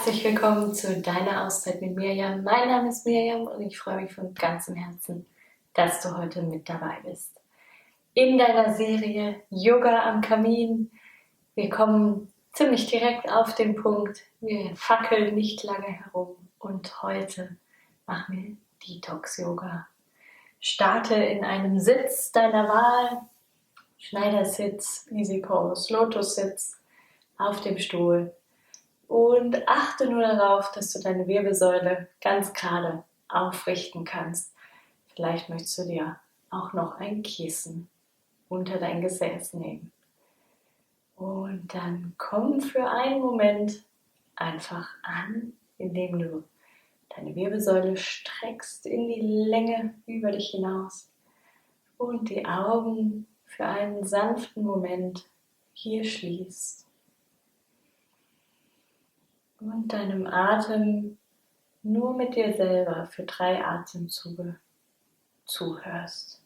Herzlich willkommen zu deiner Auszeit mit Mirjam. Mein Name ist Mirjam und ich freue mich von ganzem Herzen, dass du heute mit dabei bist. In deiner Serie Yoga am Kamin. Wir kommen ziemlich direkt auf den Punkt. Wir fackeln nicht lange herum und heute machen wir Detox-Yoga. Starte in einem Sitz deiner Wahl. Schneidersitz, Easy Pose, Lotus-Sitz auf dem Stuhl. Und achte nur darauf, dass du deine Wirbelsäule ganz gerade aufrichten kannst. Vielleicht möchtest du dir auch noch ein Kissen unter dein Gesäß nehmen. Und dann komm für einen Moment einfach an, indem du deine Wirbelsäule streckst in die Länge über dich hinaus und die Augen für einen sanften Moment hier schließt. Und deinem Atem nur mit dir selber für 3 Atemzüge zuhörst.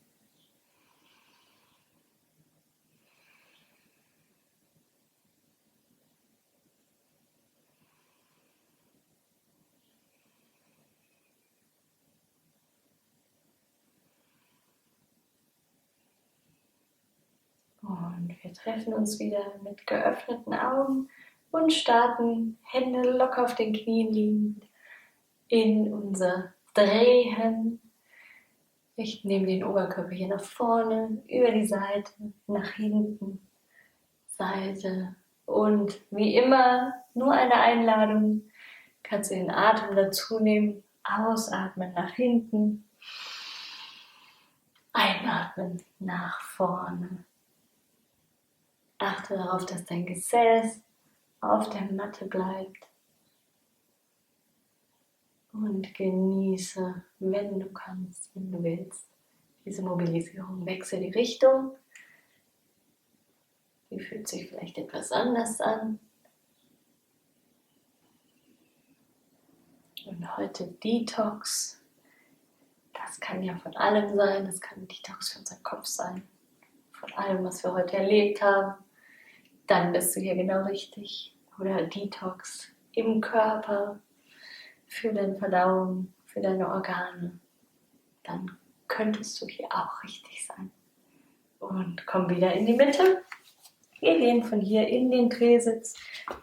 Und wir treffen uns wieder mit geöffneten Augen und starten, Hände locker auf den Knien liegend, in unser Drehen. Richten den Oberkörper hier nach vorne, über die Seite, nach hinten, Seite. Und wie immer, nur eine Einladung, kannst du den Atem dazu nehmen, ausatmen nach hinten, einatmen nach vorne. Achte darauf, dass dein Gesäß auf der Matte bleibt. Und genieße, wenn du kannst, wenn du willst, diese Mobilisierung. Wechsel die Richtung. Die fühlt sich vielleicht etwas anders an. Und heute Detox. Das kann ja von allem sein. Das kann Detox für unseren Kopf sein. Von allem, was wir heute erlebt haben. Dann bist du hier genau richtig. Oder Detox im Körper, für deine Verdauung, für deine Organe. Dann könntest du hier auch richtig sein. Und komm wieder in die Mitte. Wir gehen von hier in den Drehsitz.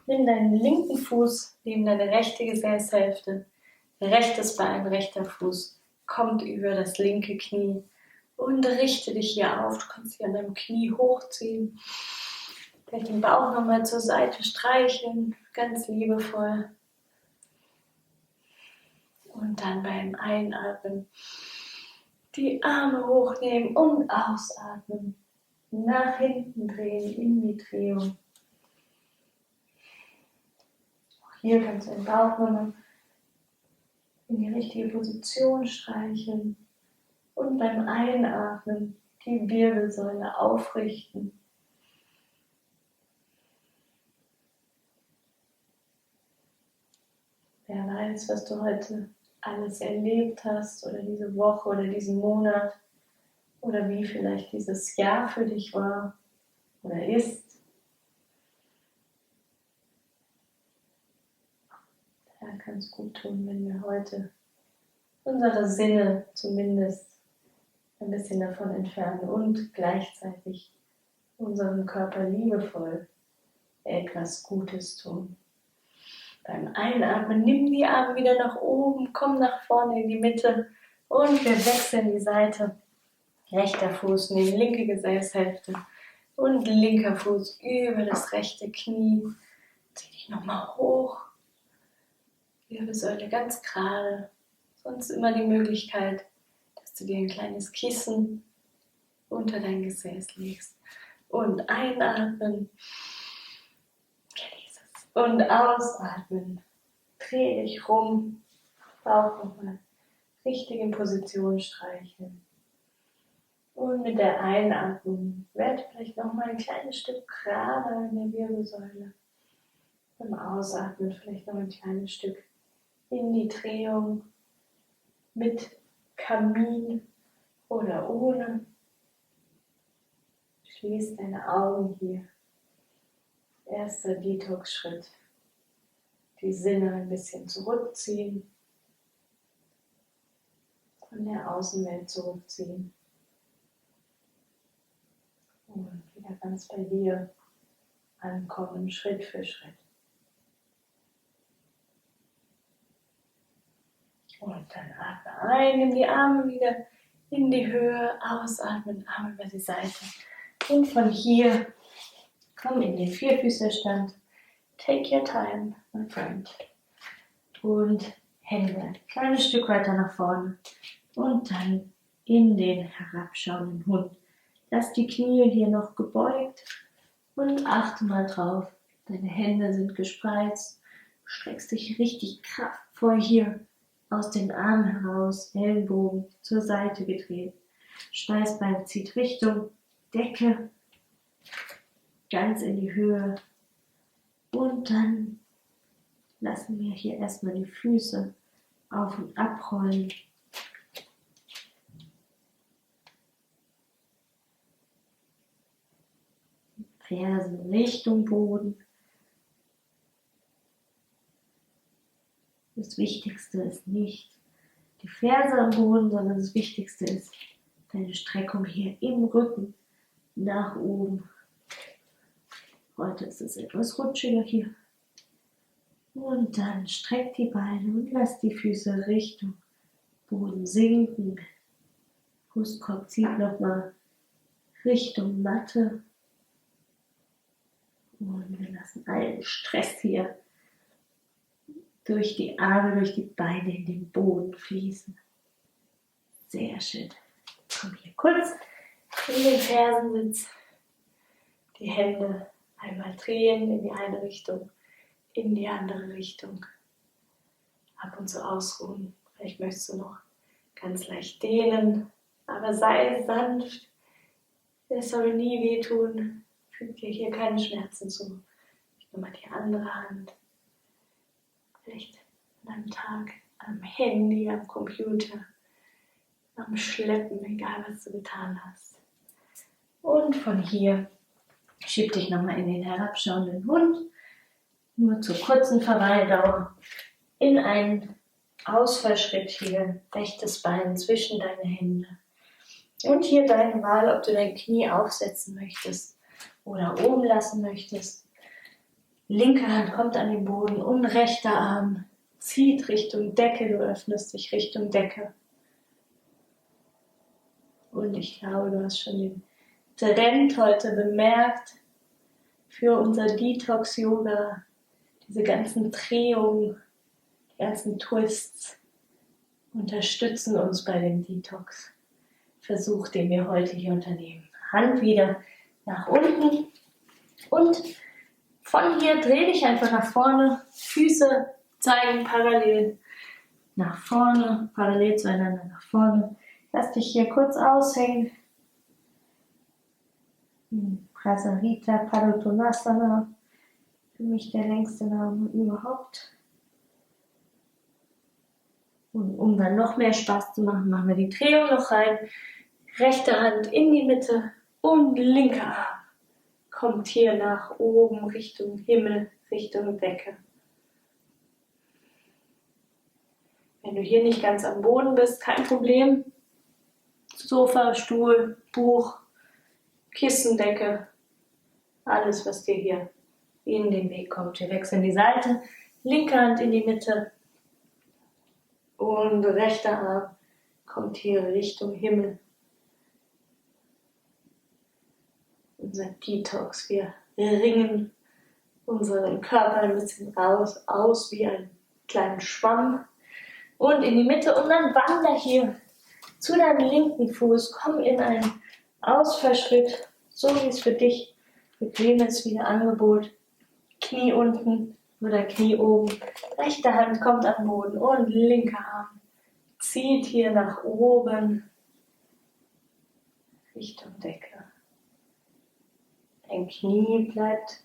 Nimm deinen linken Fuß neben deine rechte Gesäßhälfte. Rechtes Bein, rechter Fuß kommt über das linke Knie. Und richte dich hier auf. Du kannst hier an deinem Knie hochziehen. Vielleicht den Bauch nochmal zur Seite streicheln. Ganz liebevoll. Und dann beim Einatmen die Arme hochnehmen und ausatmen. Nach hinten drehen in die Drehung. Auch hier kannst du den Bauch nochmal in die richtige Position streicheln. Und beim Einatmen die Wirbelsäule aufrichten. Wer weiß, was du heute alles erlebt hast oder diese Woche oder diesen Monat oder wie vielleicht dieses Jahr für dich war oder ist. Da kann es gut tun, wenn wir heute unsere Sinne zumindest ein bisschen davon entfernen und gleichzeitig unserem Körper liebevoll etwas Gutes tun. Beim Einatmen nimm die Arme wieder nach oben, komm nach vorne in die Mitte und wir wechseln die Seite. Rechter Fuß neben linke Gesäßhälfte und linker Fuß über das rechte Knie. Zieh dich nochmal hoch. Wirbelsäule ganz gerade. Sonst immer die Möglichkeit, dass du dir ein kleines Kissen unter dein Gesäß legst. Und einatmen. Genieß es. Und ausatmen. Dreh dich rum. Bauch nochmal richtig in Position streicheln. Und mit der Einatmung werd vielleicht nochmal ein kleines Stück gerade in der Wirbelsäule. Beim Ausatmen vielleicht noch ein kleines Stück in die Drehung mit Kamin oder ohne. Schließ deine Augen hier. Erster Detox-Schritt. die Sinne ein bisschen zurückziehen, von der Außenwelt zurückziehen und wieder ganz bei dir ankommen, Schritt für Schritt. Und dann atme ein, nimm die Arme wieder in die Höhe, ausatmen, Arme über die Seite. Und von hier komm in den Vierfüßlerstand. Take your time, my friend. Und Hände ein kleines Stück weiter nach vorne. Und dann in den herabschauenden Hund. Lass die Knie hier noch gebeugt und achte mal drauf. Deine Hände sind gespreizt. Du streckst dich richtig kraftvoll hier aus den Armen heraus, Ellenbogen zur Seite gedreht. Steißbein zieht Richtung Decke, ganz in die Höhe. Und dann lassen wir hier erstmal die Füße auf und abrollen. Fersen Richtung Boden. Das Wichtigste ist nicht die Ferse am Boden, sondern das Wichtigste ist deine Streckung hier im Rücken nach oben. Heute ist es etwas rutschiger hier. Und dann streck die Beine und lass die Füße Richtung Boden sinken. Brustkorb zieht nochmal Richtung Matte. Und wir lassen allen Stress hier durch die Arme, durch die Beine in den Boden fließen. Sehr schön. Komm hier kurz in den Fersensitz. Die Hände einmal drehen in die eine Richtung, in die andere Richtung. Ab und zu ausruhen. Vielleicht möchtest du noch ganz leicht dehnen, aber sei sanft. Es soll nie wehtun. Füg dir hier keine Schmerzen zu. Ich nehme mal die andere Hand. Vielleicht an einem Tag am Handy, am Computer, am Schleppen, egal was du getan hast. Und von hier schieb dich nochmal in den herabschauenden Hund, nur zur kurzen Verweildauer, in einen Ausfallschritt hier, rechtes Bein zwischen deine Hände. Und hier deine Wahl, ob du dein Knie aufsetzen möchtest oder oben lassen möchtest. Linke Hand kommt an den Boden und rechter Arm zieht Richtung Decke, du öffnest dich Richtung Decke. Und ich glaube, du hast schon den Trend heute bemerkt für unser Detox-Yoga. Diese ganzen Drehungen, die ganzen Twists unterstützen uns bei dem Detox-Versuch, den wir heute hier unternehmen. Hand wieder nach unten und von hier dreh dich einfach nach vorne. Füße zeigen parallel nach vorne, parallel zueinander nach vorne. Lass dich hier kurz aushängen. Prasarita Padottanasana. Für mich der längste Name überhaupt. Und um dann noch mehr Spaß zu machen, machen wir die Drehung noch rein. Rechte Hand in die Mitte und linker Arm kommt hier nach oben Richtung Himmel, Richtung Decke. Wenn du hier nicht ganz am Boden bist, kein Problem. Sofa, Stuhl, Buch, Kissendecke, alles, was dir hier in den Weg kommt. Wir wechseln die Seite, linke Hand in die Mitte und rechter Arm kommt hier Richtung Himmel. Unser Detox, wir ringen unseren Körper ein bisschen aus wie einen kleinen Schwamm und in die Mitte und dann wander hier zu deinem linken Fuß, komm in einen Ausfallschritt, so wie es für dich bequem ist, wie ein Angebot. Knie unten oder Knie oben, rechte Hand kommt am Boden und linker Arm zieht hier nach oben Richtung Decke. Dein Knie bleibt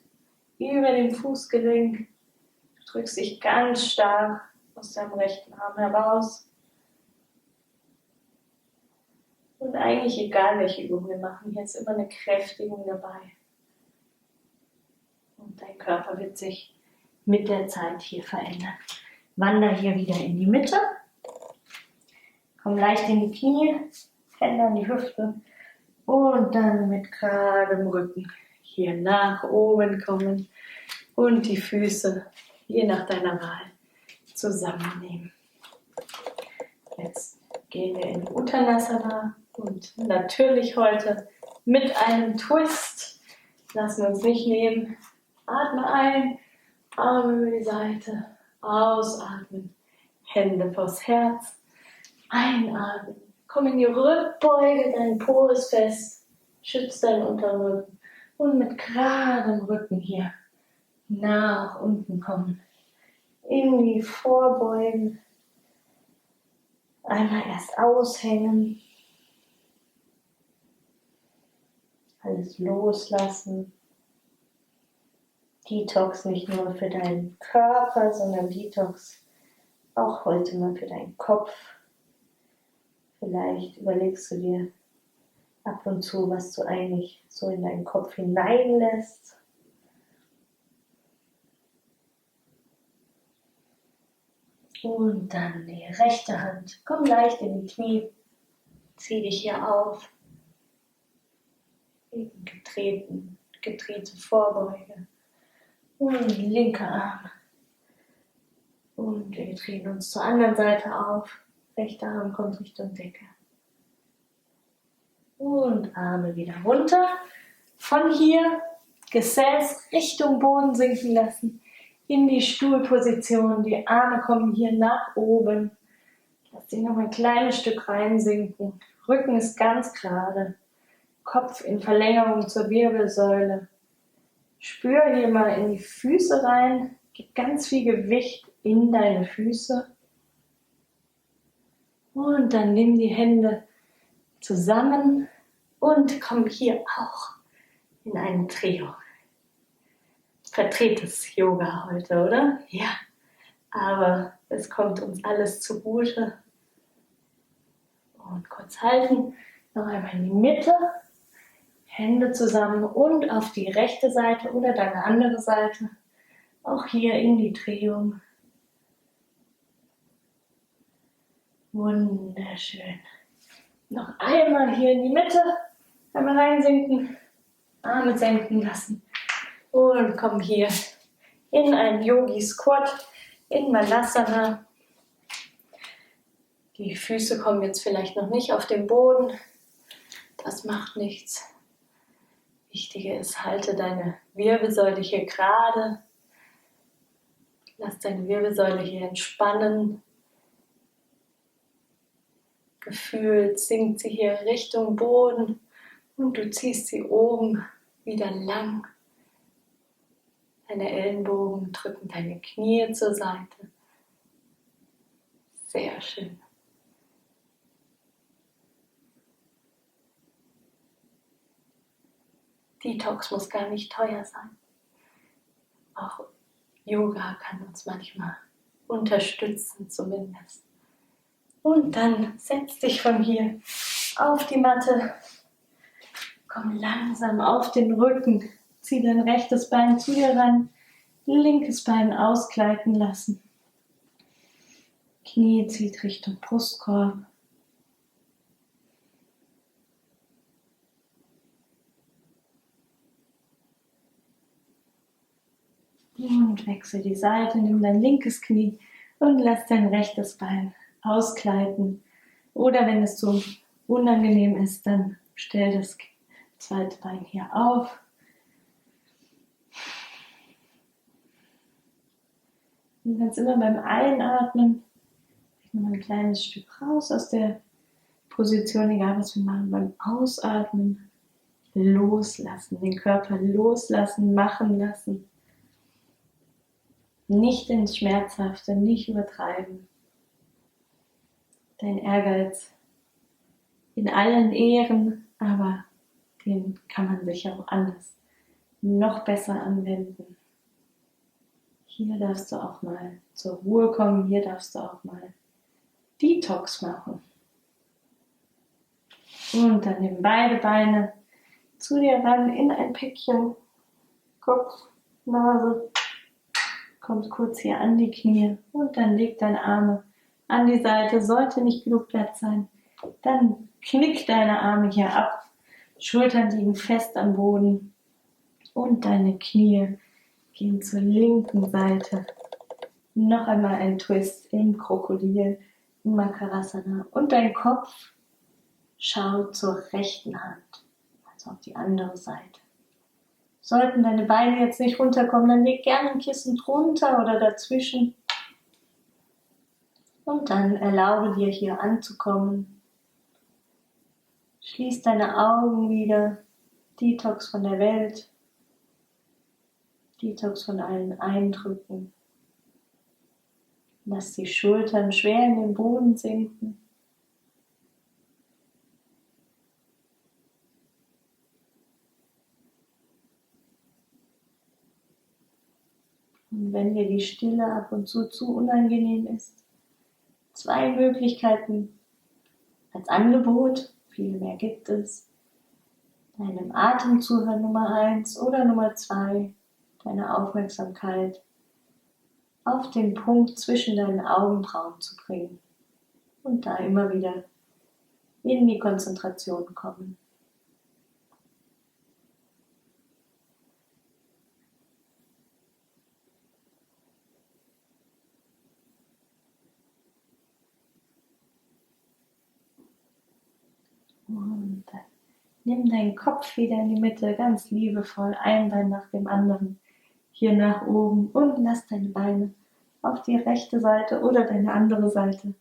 über dem Fußgelenk. Du drückst dich ganz stark aus deinem rechten Arm heraus. Und eigentlich egal, welche Übung wir machen, hier ist immer eine Kräftigung dabei. Und dein Körper wird sich mit der Zeit hier verändern. Wander hier wieder in die Mitte. Komm leicht in die Knie, Hände an die Hüfte und dann mit geradem Rücken hier nach oben kommen und die Füße, je nach deiner Wahl, zusammennehmen. Jetzt gehen wir in Uttanasana und natürlich heute mit einem Twist. Lassen wir uns nicht nehmen. Atme ein, Arme über die Seite, ausatmen, Hände vors Herz, einatmen. Komm in die Rückbeuge, dein Po ist fest, schütz deinen Unterrücken und mit geradem Rücken hier nach unten kommen. In die Vorbeugen. Einmal erst aushängen. Alles loslassen. Detox nicht nur für deinen Körper, sondern Detox auch heute mal für deinen Kopf. Vielleicht überlegst du dir ab und zu, was du eigentlich so in deinen Kopf hineinlässt. Und dann die rechte Hand. Komm leicht in die Knie. Zieh dich hier auf. Gedrehte Vorbeuge. Und linker Arm. Und wir drehen uns zur anderen Seite auf. Rechter Arm kommt Richtung Decke. Und Arme wieder runter. Von hier Gesäß Richtung Boden sinken lassen. In die Stuhlposition. Die Arme kommen hier nach oben. Lass dich noch ein kleines Stück reinsinken. Rücken ist ganz gerade. Kopf in Verlängerung zur Wirbelsäule. Spür hier mal in die Füße rein. Gib ganz viel Gewicht in deine Füße. Und dann nimm die Hände zusammen und komm hier auch in eine Drehung. Verdrehtes Yoga heute, oder? Ja, aber es kommt uns alles zugute. Und kurz halten, noch einmal in die Mitte, Hände zusammen und auf die rechte Seite oder deine andere Seite. Auch hier in die Drehung. Wunderschön. Noch einmal hier in die Mitte, einmal reinsinken, Arme senken lassen. Und komm hier in ein Yogi Squat, in Malasana. Die Füße kommen jetzt vielleicht noch nicht auf den Boden. Das macht nichts. Wichtiger ist, halte deine Wirbelsäule hier gerade. Lass deine Wirbelsäule hier entspannen. Gefühlt sinkt sie hier Richtung Boden und du ziehst sie oben wieder lang. Deine Ellenbogen drücken deine Knie zur Seite. Sehr schön. Detox muss gar nicht teuer sein. Auch Yoga kann uns manchmal unterstützen zumindest. Und dann setz dich von hier auf die Matte. Komm langsam auf den Rücken. Zieh dein rechtes Bein zu dir ran. Linkes Bein ausgleiten lassen. Knie zieht Richtung Brustkorb. Und wechsel die Seite, nimm dein linkes Knie und lass dein rechtes Bein ausgleiten. Oder wenn es so unangenehm ist, dann stell das zweite Bein hier auf. Du kannst immer beim Einatmen noch ein kleines Stück raus aus der Position, egal was wir machen. Beim Ausatmen loslassen, den Körper loslassen, machen lassen. Nicht ins Schmerzhafte, nicht übertreiben. Dein Ehrgeiz in allen Ehren, aber den kann man sich auch anders noch besser anwenden. Hier darfst du auch mal zur Ruhe kommen, hier darfst du auch mal Detox machen. Und dann nimm beide Beine zu dir ran in ein Päckchen, Kopf, Nase, Kommst kurz hier an die Knie und dann leg deine Arme an die Seite. Sollte nicht genug Platz sein, dann knick deine Arme hier ab. Schultern liegen fest am Boden und deine Knie gehen zur linken Seite. Noch einmal ein Twist im Krokodil, im Makarasana. Und dein Kopf schaut zur rechten Hand, also auf die andere Seite. Sollten deine Beine jetzt nicht runterkommen, dann leg gerne ein Kissen drunter oder dazwischen. Und dann erlaube dir hier anzukommen. Schließ deine Augen wieder. Detox von der Welt. Detox von allen Eindrücken. Lass die Schultern schwer in den Boden sinken. Und wenn dir die Stille ab und zu unangenehm ist, 2 Möglichkeiten als Angebot, viel mehr gibt es. Deinem Atem zuhören Nummer 1 oder Nummer 2, deine Aufmerksamkeit auf den Punkt zwischen deinen Augenbrauen zu bringen und da immer wieder in die Konzentration kommen. Und dann nimm deinen Kopf wieder in die Mitte, ganz liebevoll, ein Bein nach dem anderen, hier nach oben und lass deine Beine auf die rechte Seite oder deine andere Seite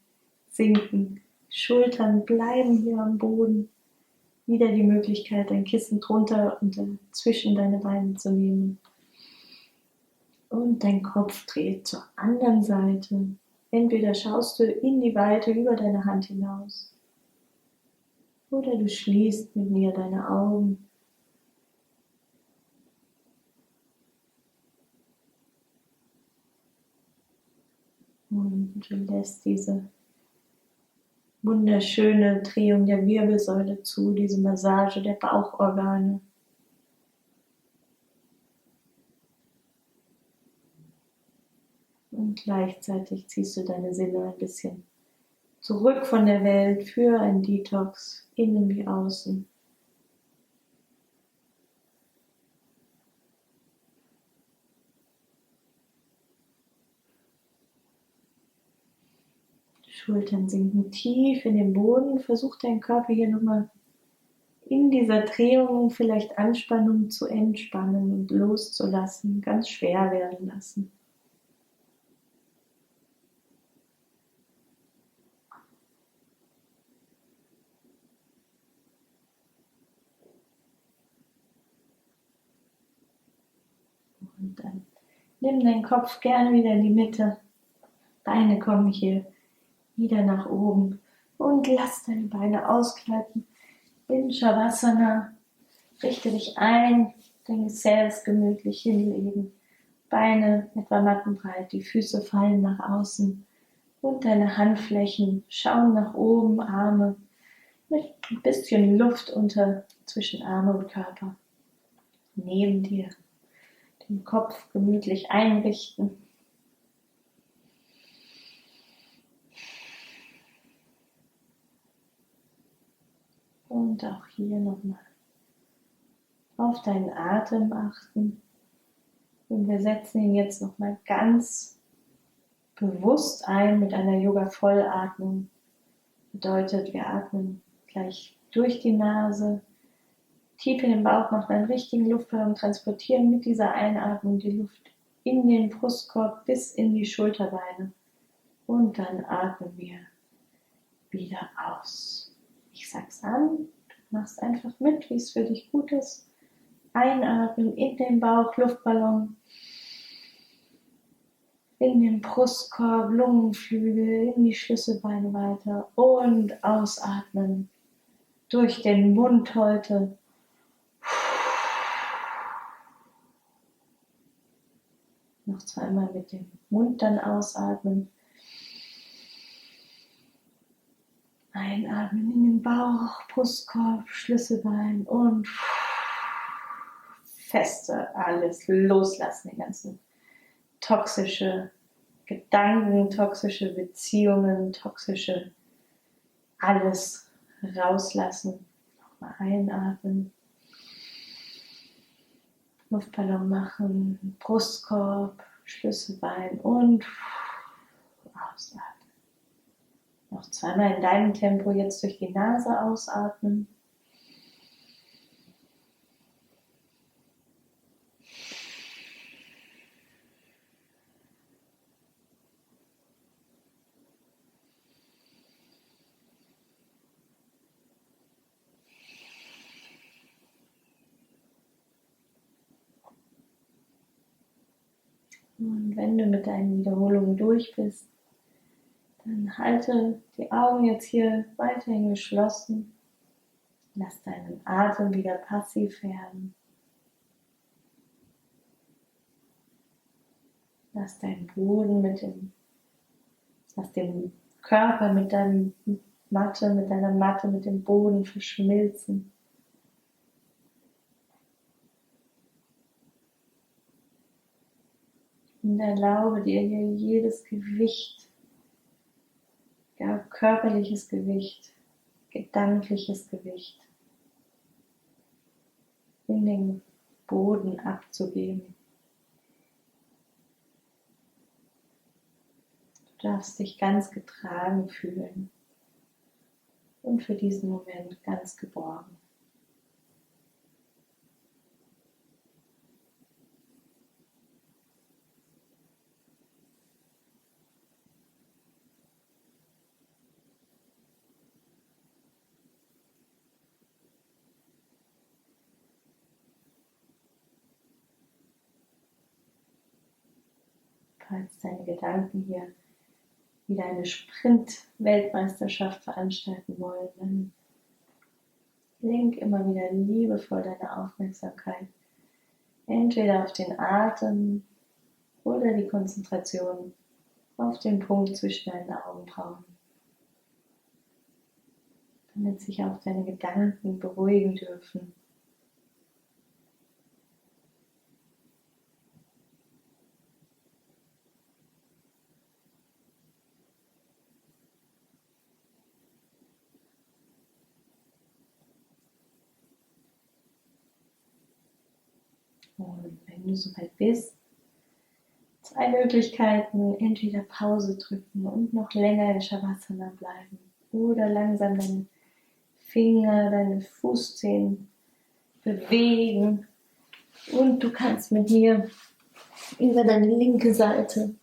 sinken. Schultern bleiben hier am Boden. Wieder die Möglichkeit, ein Kissen drunter und zwischen deine Beine zu nehmen. Und dein Kopf dreht zur anderen Seite. Entweder schaust du in die Weite über deine Hand hinaus oder du schließt mit mir deine Augen. Und du lässt diese wunderschöne Drehung der Wirbelsäule zu, diese Massage der Bauchorgane. Und gleichzeitig ziehst du deine Sinne ein bisschen zurück von der Welt für ein Detox, innen wie außen. Die Schultern sinken tief in den Boden. Versuch deinen Körper hier nochmal in dieser Drehung vielleicht Anspannung zu entspannen und loszulassen, ganz schwer werden lassen. Und dann nimm deinen Kopf gerne wieder in die Mitte. Beine kommen hier wieder nach oben und lass deine Beine ausgleiten. In Shavasana richte dich ein, dein Gesäß gemütlich hinlegen, Beine etwa mattenbreit, die Füße fallen nach außen und deine Handflächen schauen nach oben, Arme mit ein bisschen Luft zwischen Arme und Körper. Neben dir den Kopf gemütlich einrichten. Und auch hier nochmal auf deinen Atem achten. Und wir setzen ihn jetzt nochmal ganz bewusst ein mit einer Yoga-Vollatmung. Bedeutet, wir atmen gleich durch die Nase, tief in den Bauch, machen einen richtigen Luftballon, transportieren mit dieser Einatmung die Luft in den Brustkorb bis in die Schulterbeine. Und dann atmen wir wieder aus. Ich sag's an, du machst einfach mit, wie es für dich gut ist. Einatmen in den Bauch, Luftballon, in den Brustkorb, Lungenflügel, in die Schlüsselbeine weiter und ausatmen durch den Mund heute. Noch zweimal mit dem Mund dann ausatmen. Einatmen in den Bauch, Brustkorb, Schlüsselbein und feste alles loslassen, den ganzen toxische Gedanken, toxische Beziehungen, toxische alles rauslassen. Nochmal einatmen. Luftballon machen, Brustkorb, Schlüsselbein und ausatmen. Noch zweimal in deinem Tempo jetzt durch die Nase ausatmen. Und wenn du mit deinen Wiederholungen durch bist, dann halte die Augen jetzt hier weiterhin geschlossen. Lass deinen Atem wieder passiv werden. Lass deinen Boden lass den Körper mit deiner Matte, mit dem Boden verschmilzen. Und erlaube dir hier jedes Gewicht, ja, körperliches Gewicht, gedankliches Gewicht in den Boden abzugeben. Du darfst dich ganz getragen fühlen und für diesen Moment ganz geborgen. Falls deine Gedanken hier wieder eine Sprint-Weltmeisterschaft veranstalten wollen, dann lenk immer wieder liebevoll deine Aufmerksamkeit entweder auf den Atem oder die Konzentration auf den Punkt zwischen deinen Augenbrauen, damit sich auch deine Gedanken beruhigen dürfen. Und wenn du soweit bist, 2 Möglichkeiten: entweder Pause drücken und noch länger in Shavasana bleiben oder langsam deine Finger, deine Fußzehen bewegen und du kannst mit mir über deine linke Seite,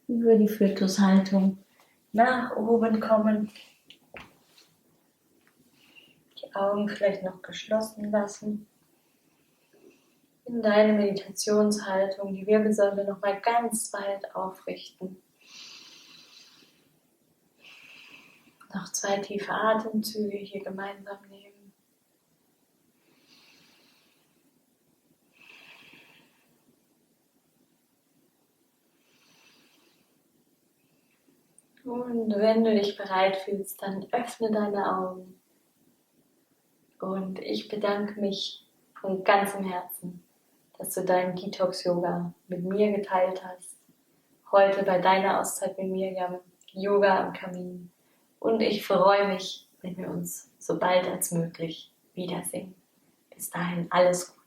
über die Fötushaltung nach oben kommen. Die Augen vielleicht noch geschlossen lassen. In deine Meditationshaltung die Wirbelsäule nochmal ganz weit aufrichten. Noch 2 tiefe Atemzüge hier gemeinsam nehmen. Und wenn du dich bereit fühlst, dann öffne deine Augen. Und ich bedanke mich von ganzem Herzen, dass du dein Detox-Yoga mit mir geteilt hast. Heute bei deiner Auszeit mit Mirjam, Yoga am Kamin. Und ich freue mich, wenn wir uns so bald als möglich wiedersehen. Bis dahin alles Gute.